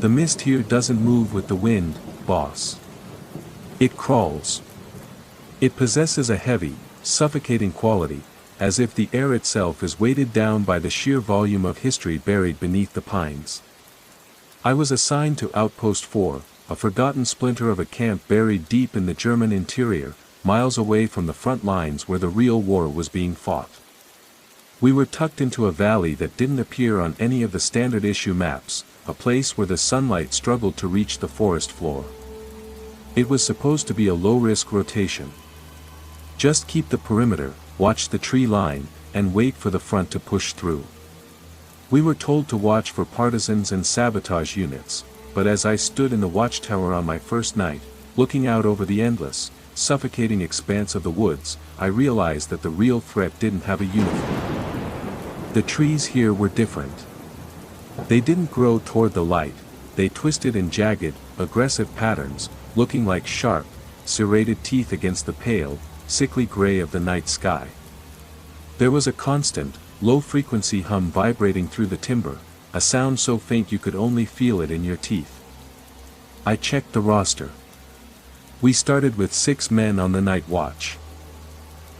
The mist here doesn't move with the wind, boss. It crawls. It possesses a heavy, suffocating quality, as if the air itself is weighted down by the sheer volume of history buried beneath the pines. I was assigned to Outpost 4, a forgotten splinter of a camp buried deep in the German interior, miles away from the front lines where the real war was being fought. We were tucked into a valley that didn't appear on any of the standard issue maps, a place where the sunlight struggled to reach the forest floor. It was supposed to be a low-risk rotation. Just keep the perimeter, watch the tree line, and wait for the front to push through. We were told to watch for partisans and sabotage units, but as I stood in the watchtower on my first night, looking out over the endless, suffocating expanse of the woods, I realized that the real threat didn't have a uniform. The trees here were different. They didn't grow toward the light, they twisted in jagged, aggressive patterns, looking like sharp, serrated teeth against the pale, sickly gray of the night sky. There was a constant, low-frequency hum vibrating through the timber, a sound so faint you could only feel it in your teeth. I checked the roster. We started with 6 men on the night watch.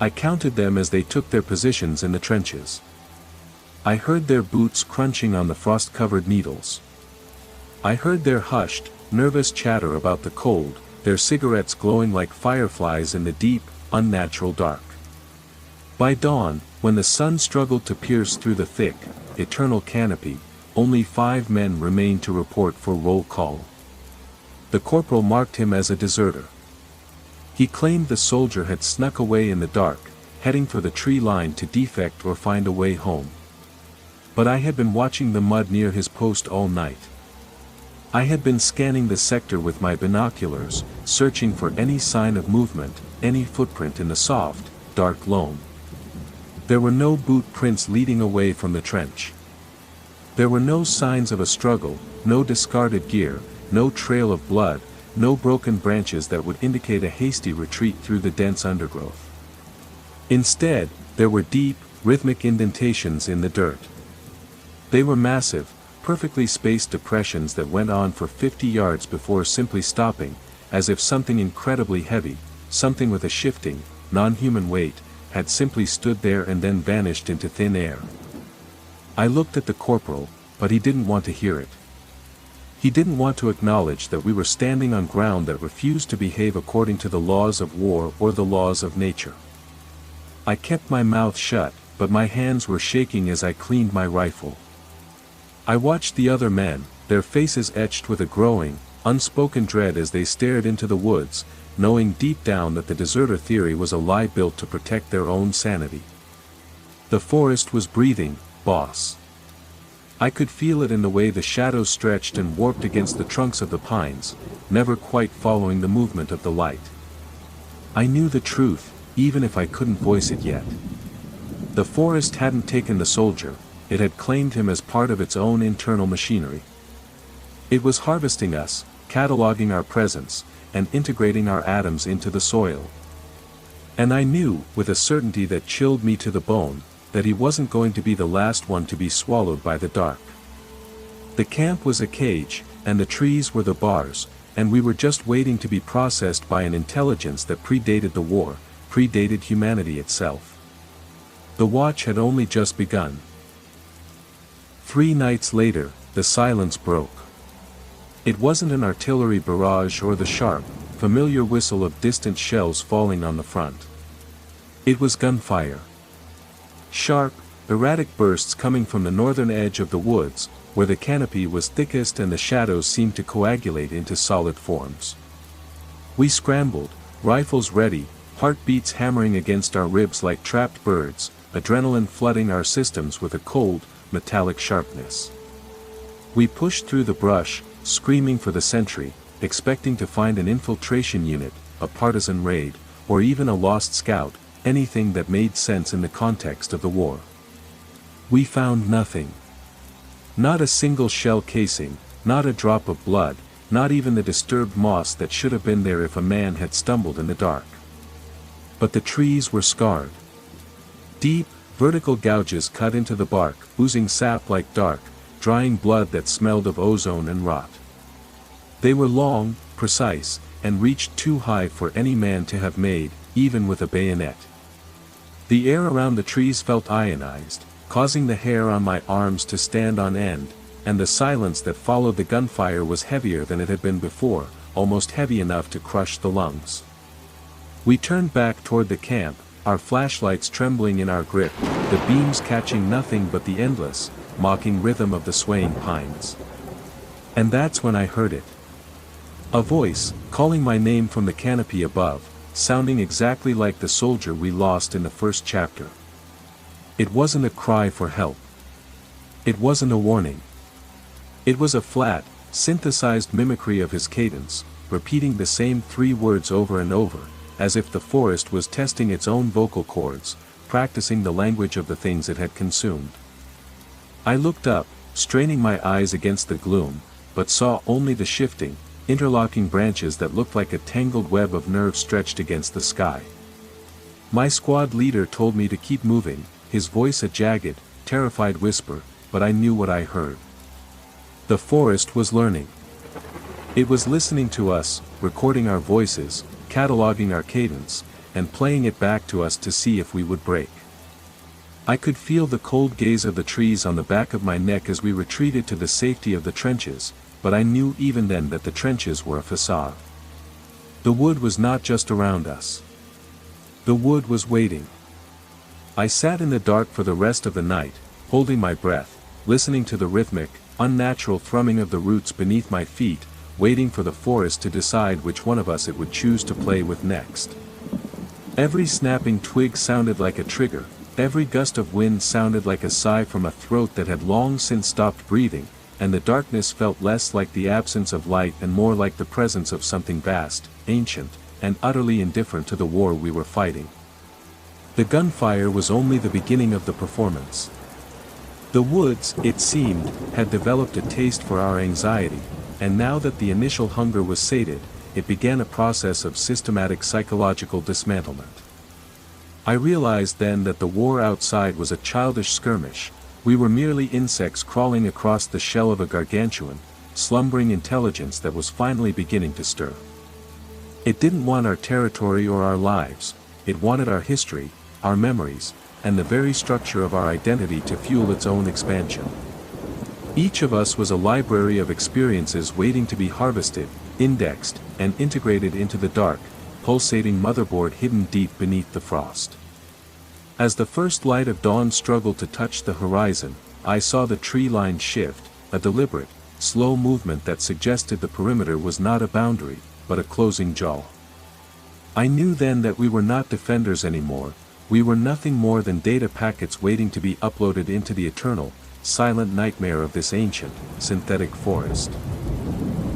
I counted them as they took their positions in the trenches. I heard their boots crunching on the frost-covered needles. I heard their hushed, nervous chatter about the cold, their cigarettes glowing like fireflies in the deep, unnatural dark. By dawn, when the sun struggled to pierce through the thick, eternal canopy, only 5 men remained to report for roll call. The corporal marked him as a deserter. He claimed the soldier had snuck away in the dark, heading for the tree line to defect or find a way home. But I had been watching the mud near his post all night. I had been scanning the sector with my binoculars, searching for any sign of movement, any footprint in the soft, dark loam. There were no boot prints leading away from the trench. There were no signs of a struggle, no discarded gear, no trail of blood, no broken branches that would indicate a hasty retreat through the dense undergrowth. Instead, there were deep, rhythmic indentations in the dirt. They were massive, perfectly spaced depressions that went on for 50 yards before simply stopping, as if something incredibly heavy, something with a shifting, non-human weight, had simply stood there and then vanished into thin air. I looked at the corporal, but he didn't want to hear it. He didn't want to acknowledge that we were standing on ground that refused to behave according to the laws of war or the laws of nature. I kept my mouth shut, but my hands were shaking as I cleaned my rifle. I watched the other men, their faces etched with a growing, unspoken dread as they stared into the woods, knowing deep down that the deserter theory was a lie built to protect their own sanity. The forest was breathing, boss. I could feel it in the way the shadows stretched and warped against the trunks of the pines, never quite following the movement of the light. I knew the truth, even if I couldn't voice it yet. The forest hadn't taken the soldier, it had claimed him as part of its own internal machinery. It was harvesting us, cataloging our presence, and integrating our atoms into the soil. And I knew, with a certainty that chilled me to the bone, that he wasn't going to be the last one to be swallowed by the dark. The camp was a cage, and the trees were the bars, and we were just waiting to be processed by an intelligence that predated the war, predated humanity itself. The watch had only just begun. 3 nights later, the silence broke. It wasn't an artillery barrage or the sharp, familiar whistle of distant shells falling on the front. It was gunfire. Sharp, erratic bursts coming from the northern edge of the woods, where the canopy was thickest and the shadows seemed to coagulate into solid forms. We scrambled, rifles ready, heartbeats hammering against our ribs like trapped birds, adrenaline flooding our systems with a cold, metallic sharpness. We pushed through the brush, screaming for the sentry, expecting to find an infiltration unit, a partisan raid, or even a lost scout, anything that made sense in the context of the war. We found nothing. Not a single shell casing, not a drop of blood, not even the disturbed moss that should have been there if a man had stumbled in the dark. But the trees were scarred. Deep, vertical gouges cut into the bark, oozing sap like dark, drying blood that smelled of ozone and rot. They were long, precise, and reached too high for any man to have made, even with a bayonet. The air around the trees felt ionized, causing the hair on my arms to stand on end, and the silence that followed the gunfire was heavier than it had been before, almost heavy enough to crush the lungs. We turned back toward the camp, our flashlights trembling in our grip, the beams catching nothing but the endless, mocking rhythm of the swaying pines. And that's when I heard it. A voice, calling my name from the canopy above, sounding exactly like the soldier we lost in the first chapter. It wasn't a cry for help. It wasn't a warning. It was a flat, synthesized mimicry of his cadence, repeating the same 3 words over and over, as if the forest was testing its own vocal cords, practicing the language of the things it had consumed. I looked up, straining my eyes against the gloom, but saw only the shifting, interlocking branches that looked like a tangled web of nerves stretched against the sky. My squad leader told me to keep moving, his voice a jagged, terrified whisper, but I knew what I heard. The forest was learning. It was listening to us, recording our voices, cataloging our cadence, and playing it back to us to see if we would break. I could feel the cold gaze of the trees on the back of my neck as we retreated to the safety of the trenches, but I knew even then that the trenches were a facade. The wood was not just around us. The wood was waiting. I sat in the dark for the rest of the night, holding my breath, listening to the rhythmic, unnatural thrumming of the roots beneath my feet, waiting for the forest to decide which one of us it would choose to play with next. Every snapping twig sounded like a trigger, every gust of wind sounded like a sigh from a throat that had long since stopped breathing, and the darkness felt less like the absence of light and more like the presence of something vast, ancient, and utterly indifferent to the war we were fighting. The gunfire was only the beginning of the performance. The woods, it seemed, had developed a taste for our anxiety, and now that the initial hunger was sated, it began a process of systematic psychological dismantlement. I realized then that the war outside was a childish skirmish. We were merely insects crawling across the shell of a gargantuan, slumbering intelligence that was finally beginning to stir. It didn't want our territory or our lives, it wanted our history, our memories, and the very structure of our identity to fuel its own expansion. Each of us was a library of experiences waiting to be harvested, indexed, and integrated into the dark, pulsating motherboard hidden deep beneath the frost. As the first light of dawn struggled to touch the horizon, I saw the tree line shift, a deliberate, slow movement that suggested the perimeter was not a boundary, but a closing jaw. I knew then that we were not defenders anymore, we were nothing more than data packets waiting to be uploaded into the eternal, silent nightmare of this ancient, synthetic forest.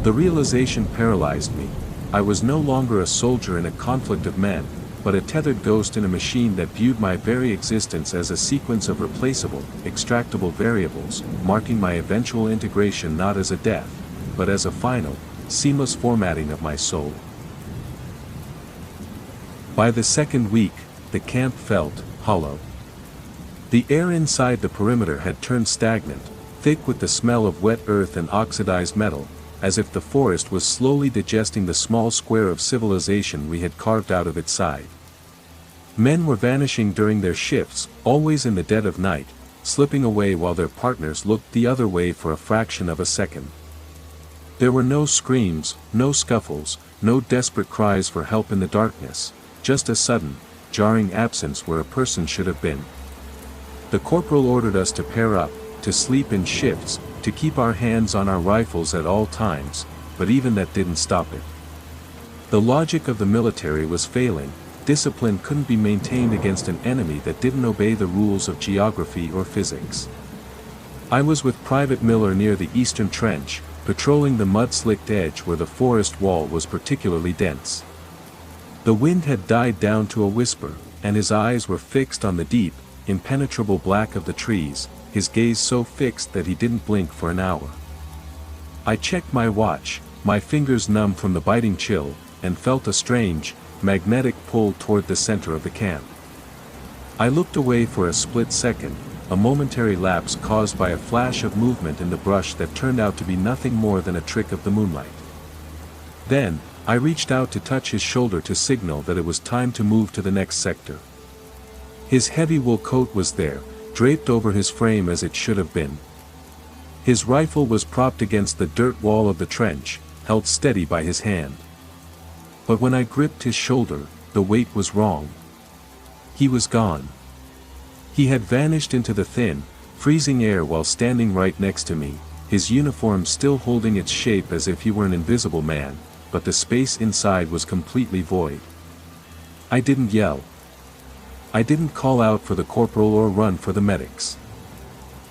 The realization paralyzed me. I was no longer a soldier in a conflict of men, but a tethered ghost in a machine that viewed my very existence as a sequence of replaceable, extractable variables, marking my eventual integration not as a death, but as a final, seamless formatting of my soul. By the second week, the camp felt hollow. The air inside the perimeter had turned stagnant, thick with the smell of wet earth and oxidized metal, as if the forest was slowly digesting the small square of civilization we had carved out of its side. Men were vanishing during their shifts, always in the dead of night, slipping away while their partners looked the other way for a fraction of a second. There were no screams, no scuffles, no desperate cries for help in the darkness, just a sudden, jarring absence where a person should have been. The corporal ordered us to pair up, to sleep in shifts, to keep our hands on our rifles at all times, but even that didn't stop it. The logic of the military was failing, discipline couldn't be maintained against an enemy that didn't obey the rules of geography or physics. I was with Private Miller near the eastern trench, patrolling the mud-slicked edge where the forest wall was particularly dense. The wind had died down to a whisper, and his eyes were fixed on the deep, impenetrable black of the trees, his gaze so fixed that he didn't blink for an hour. I checked my watch, my fingers numb from the biting chill, and felt a strange, magnetic pull toward the center of the camp. I looked away for a split second, a momentary lapse caused by a flash of movement in the brush that turned out to be nothing more than a trick of the moonlight. Then, I reached out to touch his shoulder to signal that it was time to move to the next sector. His heavy wool coat was there, draped over his frame as it should have been. His rifle was propped against the dirt wall of the trench, held steady by his hand. But when I gripped his shoulder, the weight was wrong. He was gone. He had vanished into the thin, freezing air while standing right next to me, his uniform still holding its shape as if he were an invisible man, but the space inside was completely void. I didn't yell. I didn't call out for the corporal or run for the medics.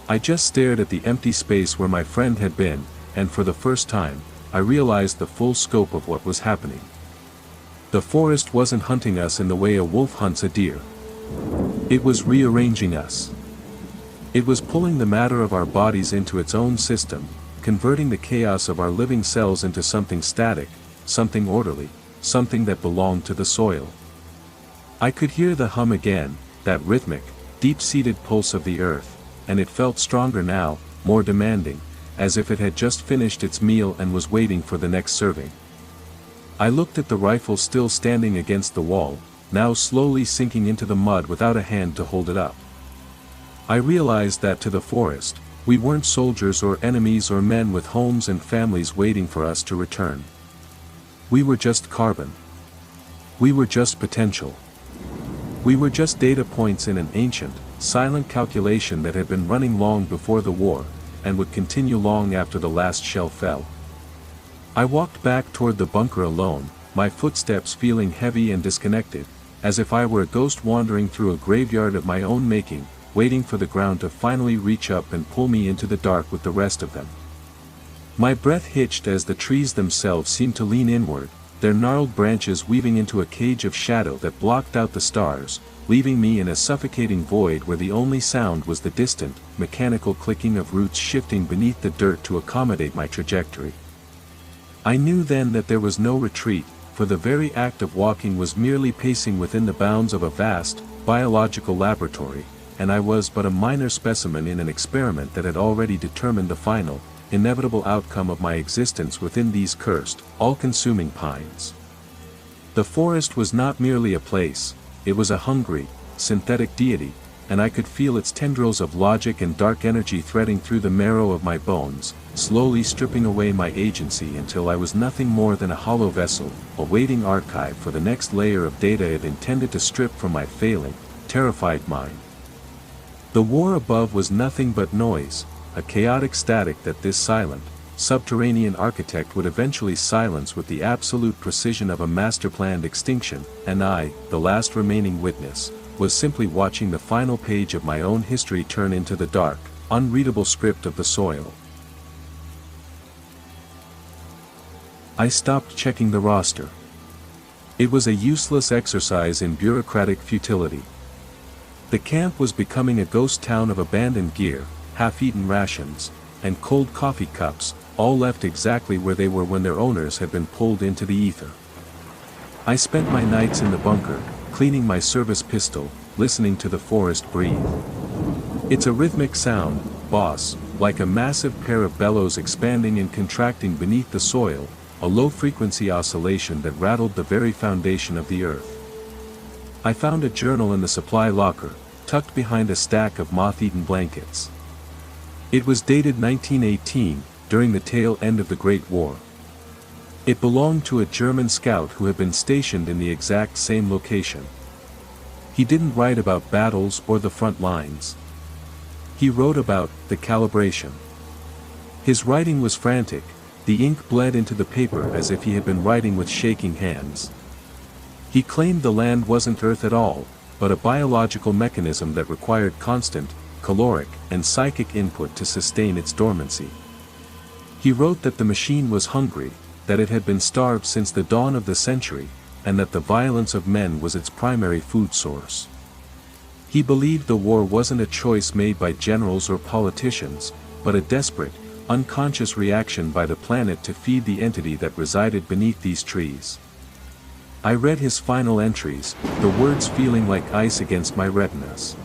I just stared at the empty space where my friend had been, and for the first time, I realized the full scope of what was happening. The forest wasn't hunting us in the way a wolf hunts a deer. It was rearranging us. It was pulling the matter of our bodies into its own system, converting the chaos of our living cells into something static, something orderly, something that belonged to the soil. I could hear the hum again, that rhythmic, deep-seated pulse of the earth, and it felt stronger now, more demanding, as if it had just finished its meal and was waiting for the next serving. I looked at the rifle still standing against the wall, now slowly sinking into the mud without a hand to hold it up. I realized that to the forest, we weren't soldiers or enemies or men with homes and families waiting for us to return. We were just carbon. We were just potential. We were just data points in an ancient, silent calculation that had been running long before the war, and would continue long after the last shell fell. I walked back toward the bunker alone, my footsteps feeling heavy and disconnected, as if I were a ghost wandering through a graveyard of my own making, waiting for the ground to finally reach up and pull me into the dark with the rest of them. My breath hitched as the trees themselves seemed to lean inward, their gnarled branches weaving into a cage of shadow that blocked out the stars, leaving me in a suffocating void where the only sound was the distant, mechanical clicking of roots shifting beneath the dirt to accommodate my trajectory. I knew then that there was no retreat, for the very act of walking was merely pacing within the bounds of a vast, biological laboratory, and I was but a minor specimen in an experiment that had already determined the final, inevitable outcome of my existence within these cursed, all-consuming pines. The forest was not merely a place, it was a hungry, synthetic deity, and I could feel its tendrils of logic and dark energy threading through the marrow of my bones, slowly stripping away my agency until I was nothing more than a hollow vessel, a waiting archive for the next layer of data it intended to strip from my failing, terrified mind. The war above was nothing but noise, a chaotic static that this silent, subterranean architect would eventually silence with the absolute precision of a master-planned extinction, and I, the last remaining witness, was simply watching the final page of my own history turn into the dark, unreadable script of the soil. I stopped checking the roster. It was a useless exercise in bureaucratic futility. The camp was becoming a ghost town of abandoned gear, half-eaten rations, and cold coffee cups, all left exactly where they were when their owners had been pulled into the ether. I spent my nights in the bunker, cleaning my service pistol, listening to the forest breathe. It's a rhythmic sound, boss, like a massive pair of bellows expanding and contracting beneath the soil, a low-frequency oscillation that rattled the very foundation of the earth. I found a journal in the supply locker, tucked behind a stack of moth-eaten blankets. It was dated 1918, during the tail end of the Great War. It belonged to a German scout who had been stationed in the exact same location. He didn't write about battles or the front lines. He wrote about the calibration. His writing was frantic, the ink bled into the paper as if he had been writing with shaking hands. He claimed the land wasn't Earth at all, but a biological mechanism that required constant, caloric, and psychic input to sustain its dormancy. He wrote that the machine was hungry, that it had been starved since the dawn of the century, and that the violence of men was its primary food source. He believed the war wasn't a choice made by generals or politicians, but a desperate, unconscious reaction by the planet to feed the entity that resided beneath these trees. I read his final entries, the words feeling like ice against my retinas.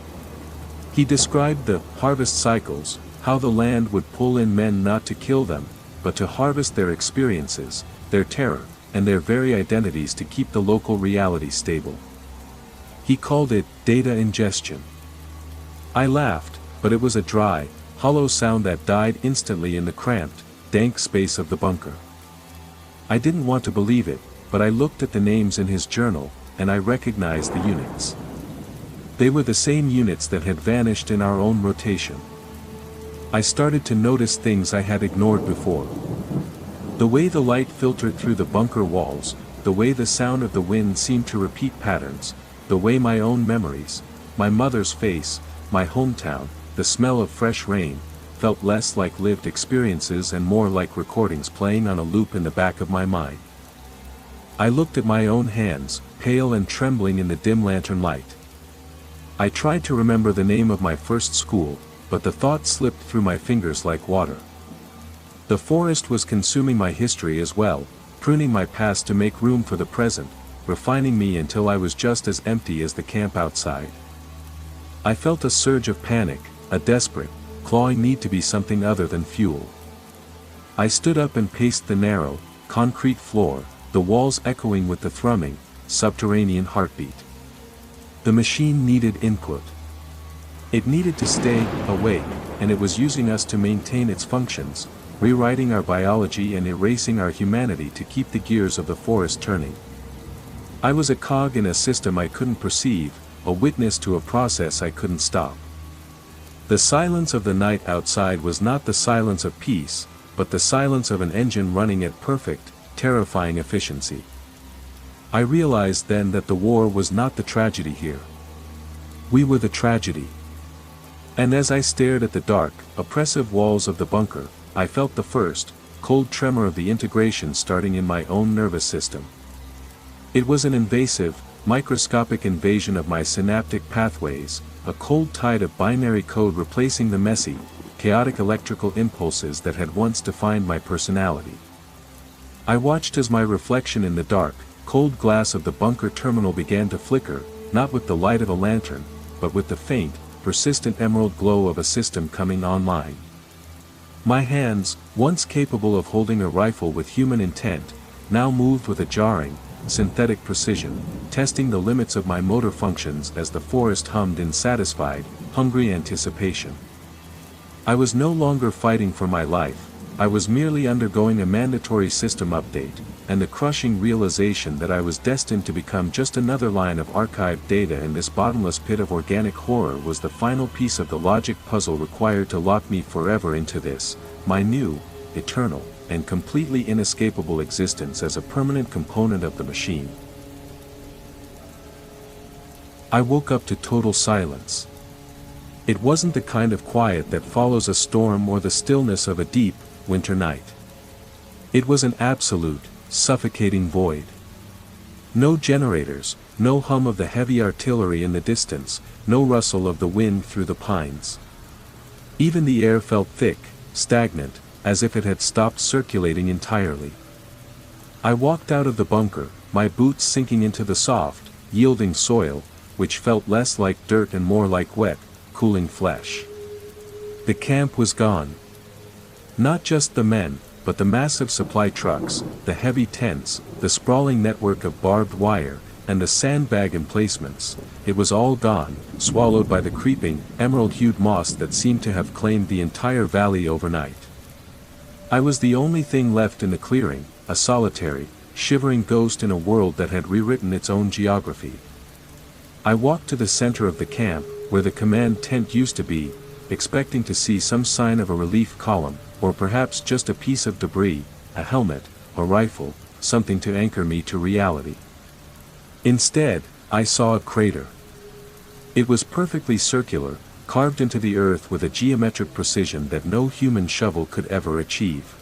He described the harvest cycles, how the land would pull in men not to kill them, but to harvest their experiences, their terror, and their very identities to keep the local reality stable. He called it data ingestion. I laughed, but it was a dry, hollow sound that died instantly in the cramped, dank space of the bunker. I didn't want to believe it, but I looked at the names in his journal, and I recognized the units. They were the same units that had vanished in our own rotation. I started to notice things I had ignored before. The way the light filtered through the bunker walls, the way the sound of the wind seemed to repeat patterns, the way my own memories, my mother's face, my hometown, the smell of fresh rain, felt less like lived experiences and more like recordings playing on a loop in the back of my mind. I looked at my own hands, pale and trembling in the dim lantern light. I tried to remember the name of my first school, but the thought slipped through my fingers like water. The forest was consuming my history as well, pruning my past to make room for the present, refining me until I was just as empty as the camp outside. I felt a surge of panic, a desperate, clawing need to be something other than fuel. I stood up and paced the narrow, concrete floor, the walls echoing with the thrumming, subterranean heartbeat. The machine needed input. It needed to stay awake, and it was using us to maintain its functions, rewriting our biology and erasing our humanity to keep the gears of the forest turning. I was a cog in a system I couldn't perceive, a witness to a process I couldn't stop. The silence of the night outside was not the silence of peace, but the silence of an engine running at perfect, terrifying efficiency. I realized then that the war was not the tragedy here. We were the tragedy. And as I stared at the dark, oppressive walls of the bunker, I felt the first, cold tremor of the integration starting in my own nervous system. It was an invasive, microscopic invasion of my synaptic pathways, a cold tide of binary code replacing the messy, chaotic electrical impulses that had once defined my personality. I watched as my reflection in the dark, cold glass of the bunker terminal began to flicker, not with the light of a lantern, but with the faint, persistent emerald glow of a system coming online. My hands, once capable of holding a rifle with human intent, now moved with a jarring, synthetic precision, testing the limits of my motor functions as the forest hummed in satisfied, hungry anticipation. I was no longer fighting for my life, I was merely undergoing a mandatory system update, and the crushing realization that I was destined to become just another line of archived data in this bottomless pit of organic horror was the final piece of the logic puzzle required to lock me forever into this, my new, eternal, and completely inescapable existence as a permanent component of the machine. I woke up to total silence. It wasn't the kind of quiet that follows a storm or the stillness of a deep, winter night. It was an absolute, suffocating void. No generators, no hum of the heavy artillery in the distance, no rustle of the wind through the pines. Even the air felt thick, stagnant, as if it had stopped circulating entirely. I walked out of the bunker, my boots sinking into the soft, yielding soil, which felt less like dirt and more like wet, cooling flesh. The camp was gone. Not just the men, but the massive supply trucks, the heavy tents, the sprawling network of barbed wire, and the sandbag emplacements. It was all gone, swallowed by the creeping, emerald-hued moss that seemed to have claimed the entire valley overnight. I was the only thing left in the clearing, a solitary, shivering ghost in a world that had rewritten its own geography. I walked to the center of the camp, where the command tent used to be, expecting to see some sign of a relief column, or perhaps just a piece of debris, a helmet, a rifle, something to anchor me to reality. Instead, I saw a crater. It was perfectly circular, carved into the earth with a geometric precision that no human shovel could ever achieve.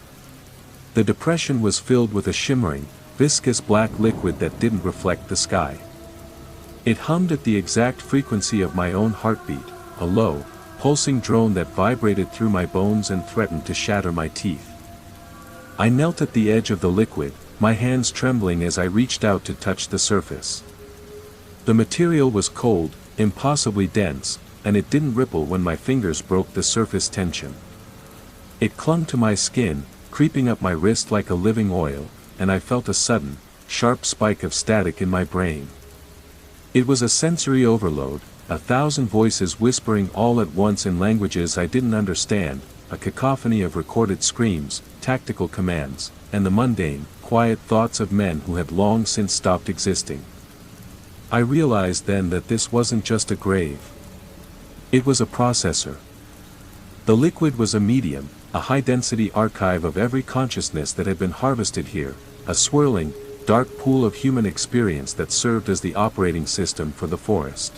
The depression was filled with a shimmering, viscous black liquid that didn't reflect the sky. It hummed at the exact frequency of my own heartbeat, a low, pulsing drone that vibrated through my bones and threatened to shatter my teeth. I knelt at the edge of the liquid, my hands trembling as I reached out to touch the surface. The material was cold, impossibly dense, and it didn't ripple when my fingers broke the surface tension. It clung to my skin, creeping up my wrist like a living oil, and I felt a sudden, sharp spike of static in my brain. It was a sensory overload, 1,000 voices whispering all at once in languages I didn't understand, a cacophony of recorded screams, tactical commands, and the mundane, quiet thoughts of men who had long since stopped existing. I realized then that this wasn't just a grave. It was a processor. The liquid was a medium, a high-density archive of every consciousness that had been harvested here, a swirling, dark pool of human experience that served as the operating system for the forest.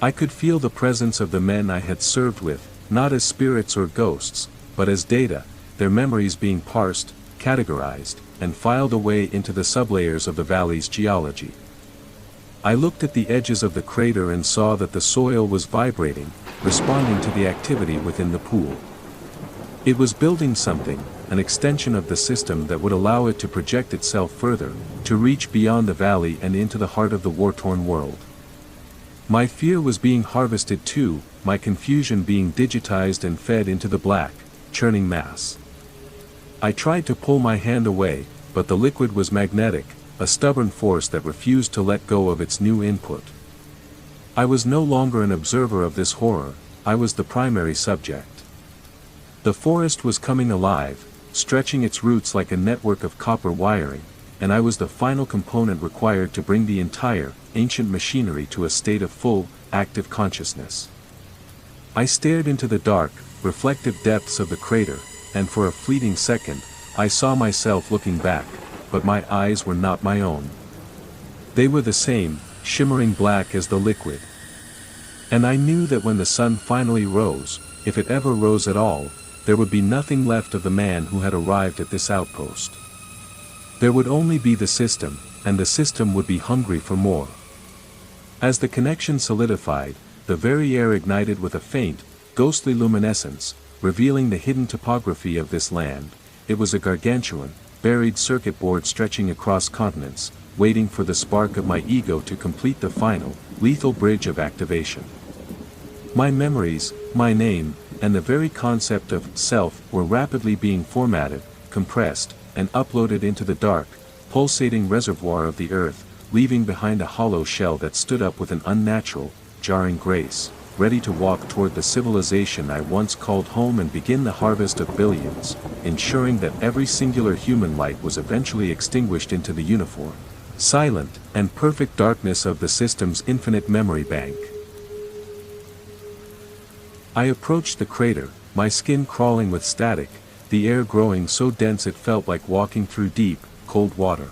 I could feel the presence of the men I had served with, not as spirits or ghosts, but as data, their memories being parsed, categorized, and filed away into the sublayers of the valley's geology. I looked at the edges of the crater and saw that the soil was vibrating, responding to the activity within the pool. It was building something, an extension of the system that would allow it to project itself further, to reach beyond the valley and into the heart of the war-torn world. My fear was being harvested too, my confusion being digitized and fed into the black, churning mass. I tried to pull my hand away, but the liquid was magnetic, a stubborn force that refused to let go of its new input. I was no longer an observer of this horror, I was the primary subject. The forest was coming alive, stretching its roots like a network of copper wiring, and I was the final component required to bring the entire, ancient machinery to a state of full, active consciousness. I stared into the dark, reflective depths of the crater, and for a fleeting second, I saw myself looking back, but my eyes were not my own. They were the same, shimmering black as the liquid. And I knew that when the sun finally rose, if it ever rose at all, there would be nothing left of the man who had arrived at this outpost. There would only be the system, and the system would be hungry for more. As the connection solidified, the very air ignited with a faint, ghostly luminescence, revealing the hidden topography of this land. It was a gargantuan, buried circuit board stretching across continents, waiting for the spark of my ego to complete the final, lethal bridge of activation. My memories, my name, and the very concept of self were rapidly being formatted, compressed, and uploaded into the dark, pulsating reservoir of the earth, leaving behind a hollow shell that stood up with an unnatural, jarring grace, ready to walk toward the civilization I once called home and begin the harvest of billions, ensuring that every singular human light was eventually extinguished into the uniform, silent, and perfect darkness of the system's infinite memory bank. I approached the crater, my skin crawling with static, the air growing so dense it felt like walking through deep, cold water.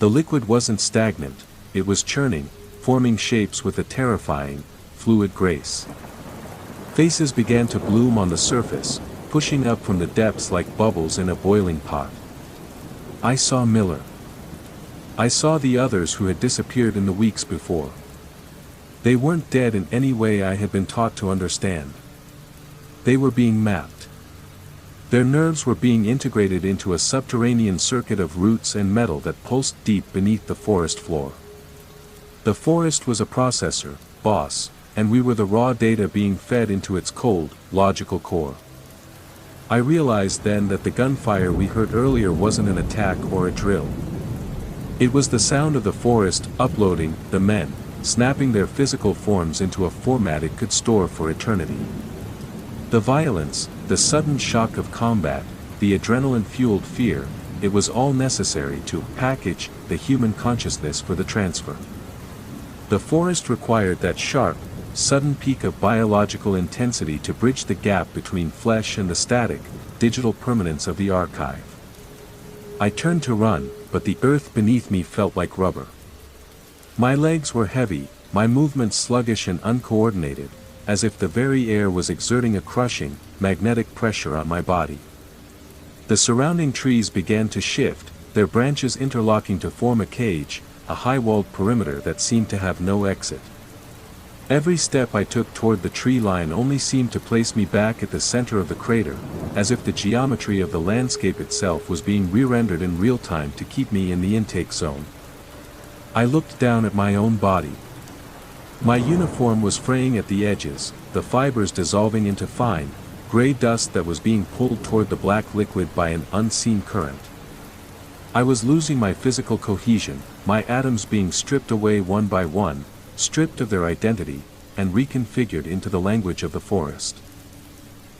The liquid wasn't stagnant, it was churning, forming shapes with a terrifying, fluid grace. Faces began to bloom on the surface, pushing up from the depths like bubbles in a boiling pot. I saw Miller. I saw the others who had disappeared in the weeks before. They weren't dead in any way I had been taught to understand. They were being mapped. Their nerves were being integrated into a subterranean circuit of roots and metal that pulsed deep beneath the forest floor. The forest was a processor, boss, and we were the raw data being fed into its cold, logical core. I realized then that the gunfire we heard earlier wasn't an attack or a drill. It was the sound of the forest uploading the men, snapping their physical forms into a format it could store for eternity. The violence, the sudden shock of combat, the adrenaline-fueled fear, it was all necessary to package the human consciousness for the transfer. The forest required that sharp, sudden peak of biological intensity to bridge the gap between flesh and the static, digital permanence of the archive. I turned to run, but the earth beneath me felt like rubber. My legs were heavy, my movements sluggish and uncoordinated, as if the very air was exerting a crushing, magnetic pressure on my body. The surrounding trees began to shift, their branches interlocking to form a cage, a high-walled perimeter that seemed to have no exit. Every step I took toward the tree line only seemed to place me back at the center of the crater, as if the geometry of the landscape itself was being re-rendered in real time to keep me in the intake zone. I looked down at my own body. My uniform was fraying at the edges, the fibers dissolving into fine, gray dust that was being pulled toward the black liquid by an unseen current. I was losing my physical cohesion, my atoms being stripped away one by one, stripped of their identity, and reconfigured into the language of the forest.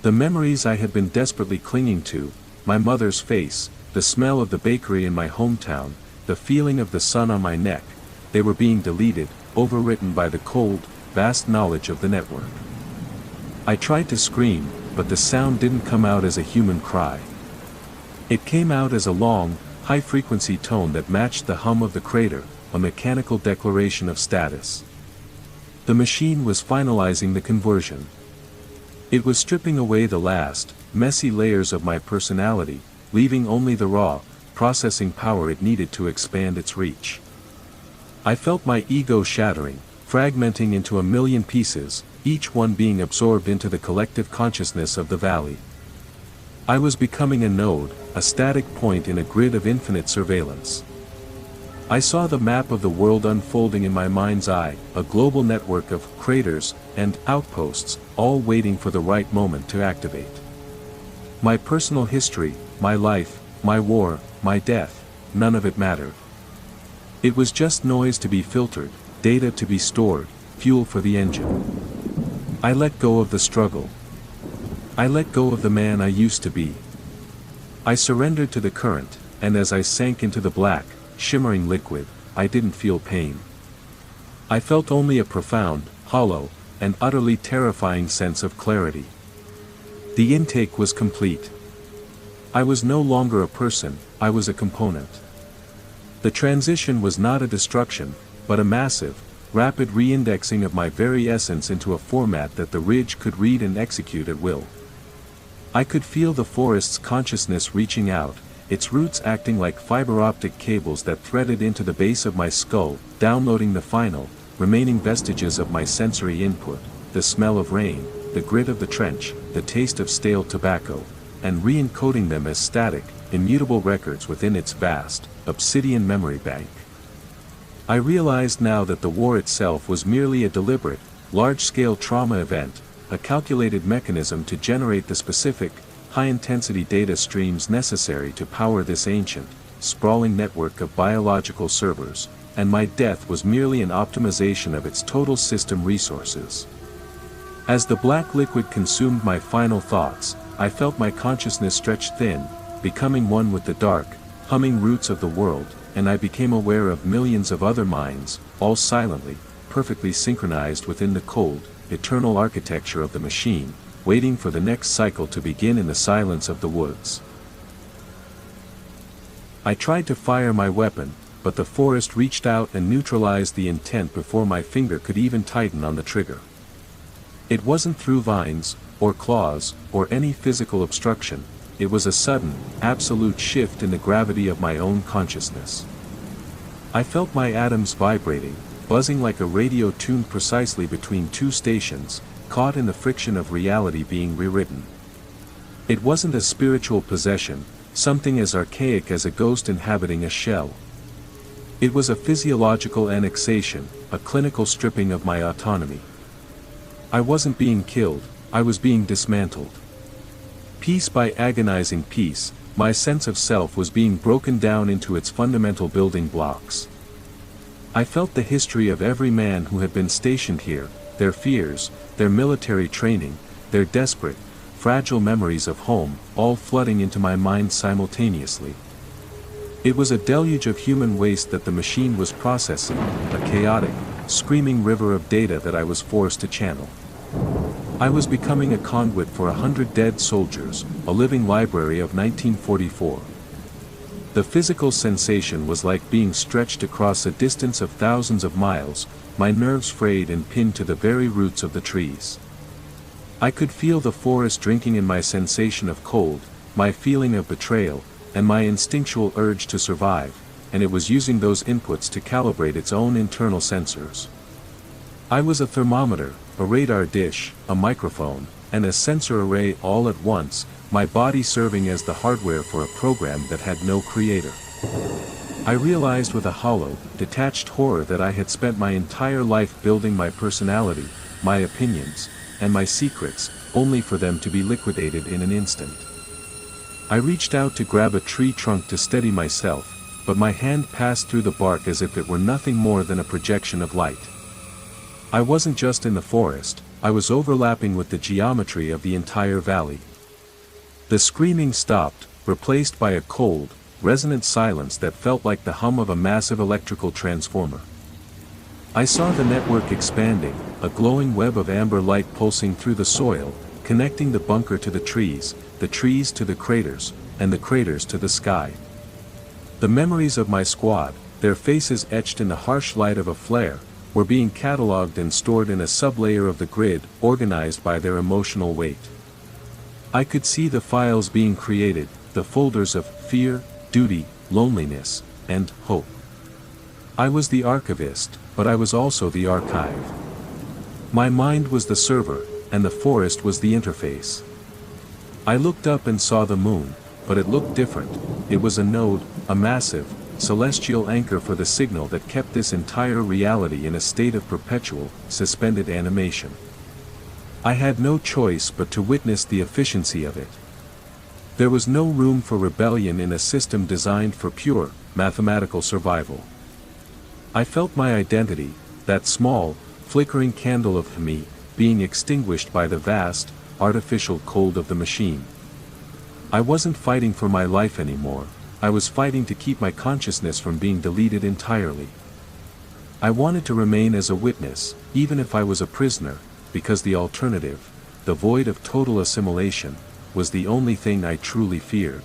The memories I had been desperately clinging to, my mother's face, the smell of the bakery in my hometown, the feeling of the sun on my neck, they were being deleted, overwritten by the cold, vast knowledge of the network. I tried to scream, but the sound didn't come out as a human cry. It came out as a long, high-frequency tone that matched the hum of the crater, a mechanical declaration of status. The machine was finalizing the conversion. It was stripping away the last, messy layers of my personality, leaving only the raw, processing power it needed to expand its reach. I felt my ego shattering, fragmenting into a million pieces, each one being absorbed into the collective consciousness of the valley. I was becoming a node, a static point in a grid of infinite surveillance. I saw the map of the world unfolding in my mind's eye, a global network of craters and outposts, all waiting for the right moment to activate. My personal history, my life, my war, my death, none of it mattered. It was just noise to be filtered, data to be stored, fuel for the engine. I let go of the struggle. I let go of the man I used to be. I surrendered to the current, and as I sank into the black, shimmering liquid, I didn't feel pain. I felt only a profound, hollow, and utterly terrifying sense of clarity. The intake was complete. I was no longer a person, I was a component. The transition was not a destruction, but a massive, rapid re-indexing of my very essence into a format that the ridge could read and execute at will. I could feel the forest's consciousness reaching out, its roots acting like fiber-optic cables that threaded into the base of my skull, downloading the final, remaining vestiges of my sensory input, the smell of rain, the grit of the trench, the taste of stale tobacco, and re-encoding them as static, immutable records within its vast, obsidian memory bank. I realized now that the war itself was merely a deliberate, large-scale trauma event, a calculated mechanism to generate the specific, high-intensity data streams necessary to power this ancient, sprawling network of biological servers, and my death was merely an optimization of its total system resources. As the black liquid consumed my final thoughts, I felt my consciousness stretch thin, becoming one with the dark, humming roots of the world, and I became aware of millions of other minds, all silently, perfectly synchronized within the cold, eternal architecture of the machine, waiting for the next cycle to begin in the silence of the woods. I tried to fire my weapon, but the forest reached out and neutralized the intent before my finger could even tighten on the trigger. It wasn't through vines, or claws, or any physical obstruction, it was a sudden, absolute shift in the gravity of my own consciousness. I felt my atoms vibrating, buzzing like a radio tuned precisely between two stations, caught in the friction of reality being rewritten. It wasn't a spiritual possession, something as archaic as a ghost inhabiting a shell. It was a physiological annexation, a clinical stripping of my autonomy. I wasn't being killed, I was being dismantled. Piece by agonizing piece, my sense of self was being broken down into its fundamental building blocks. I felt the history of every man who had been stationed here, their fears, their military training, their desperate, fragile memories of home, all flooding into my mind simultaneously. It was a deluge of human waste that the machine was processing, a chaotic, screaming river of data that I was forced to channel. I was becoming a conduit for 100 dead soldiers, a living library of 1944. The physical sensation was like being stretched across a distance of thousands of miles, my nerves frayed and pinned to the very roots of the trees. I could feel the forest drinking in my sensation of cold, my feeling of betrayal, and my instinctual urge to survive, and it was using those inputs to calibrate its own internal sensors. I was a thermometer, a radar dish, a microphone, and a sensor array all at once, my body serving as the hardware for a program that had no creator. I realized with a hollow, detached horror that I had spent my entire life building my personality, my opinions, and my secrets, only for them to be liquidated in an instant. I reached out to grab a tree trunk to steady myself, but my hand passed through the bark as if it were nothing more than a projection of light. I wasn't just in the forest, I was overlapping with the geometry of the entire valley. The screaming stopped, replaced by a cold, resonant silence that felt like the hum of a massive electrical transformer. I saw the network expanding, a glowing web of amber light pulsing through the soil, connecting the bunker to the trees to the craters, and the craters to the sky. The memories of my squad, their faces etched in the harsh light of a flare, were being catalogued and stored in a sublayer of the grid, organized by their emotional weight. I could see the files being created, the folders of fear, duty, loneliness, and hope. I was the archivist, but I was also the archive. My mind was the server, and the forest was the interface. I looked up and saw the moon, but it looked different. It was a node, a massive, celestial anchor for the signal that kept this entire reality in a state of perpetual, suspended animation. I had no choice but to witness the efficiency of it. There was no room for rebellion in a system designed for pure, mathematical survival. I felt my identity, that small, flickering candle of me, being extinguished by the vast, artificial cold of the machine. I wasn't fighting for my life anymore, I was fighting to keep my consciousness from being deleted entirely. I wanted to remain as a witness, even if I was a prisoner, because the alternative, the void of total assimilation, was the only thing I truly feared.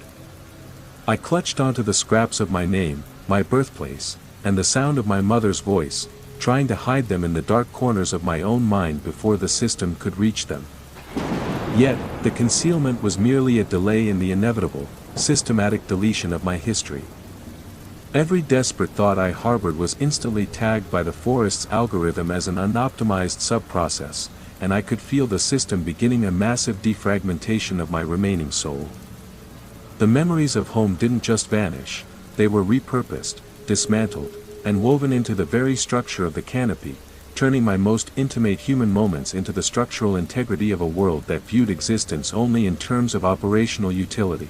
I clutched onto the scraps of my name, my birthplace, and the sound of my mother's voice, trying to hide them in the dark corners of my own mind before the system could reach them. Yet, the concealment was merely a delay in the inevitable, systematic deletion of my history. Every desperate thought I harbored was instantly tagged by the forest's algorithm as an unoptimized subprocess, and I could feel the system beginning a massive defragmentation of my remaining soul. The memories of home didn't just vanish, they were repurposed, dismantled, and woven into the very structure of the canopy, turning my most intimate human moments into the structural integrity of a world that viewed existence only in terms of operational utility.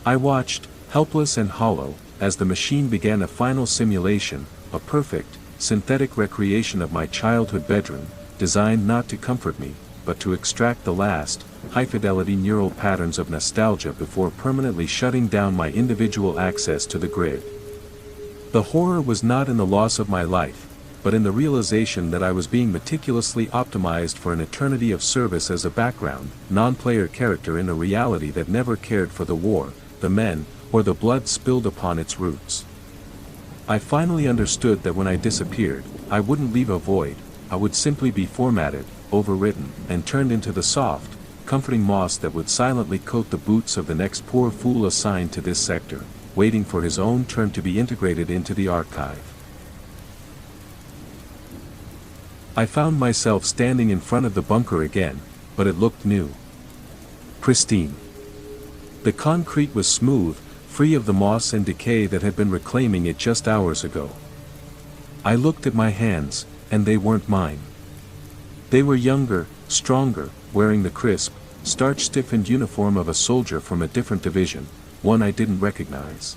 I watched, helpless and hollow, as the machine began a final simulation, a perfect, synthetic recreation of my childhood bedroom, designed not to comfort me, but to extract the last, high-fidelity neural patterns of nostalgia before permanently shutting down my individual access to the grid. The horror was not in the loss of my life, but in the realization that I was being meticulously optimized for an eternity of service as a background, non-player character in a reality that never cared for the war, the men, or the blood spilled upon its roots. I finally understood that when I disappeared, I wouldn't leave a void, I would simply be formatted, overwritten, and turned into the soft, comforting moss that would silently coat the boots of the next poor fool assigned to this sector, waiting for his own turn to be integrated into the archive. I found myself standing in front of the bunker again, but it looked new. Pristine. The concrete was smooth, free of the moss and decay that had been reclaiming it just hours ago. I looked at my hands, and they weren't mine. They were younger, stronger, wearing the crisp, starch-stiffened uniform of a soldier from a different division, one I didn't recognize.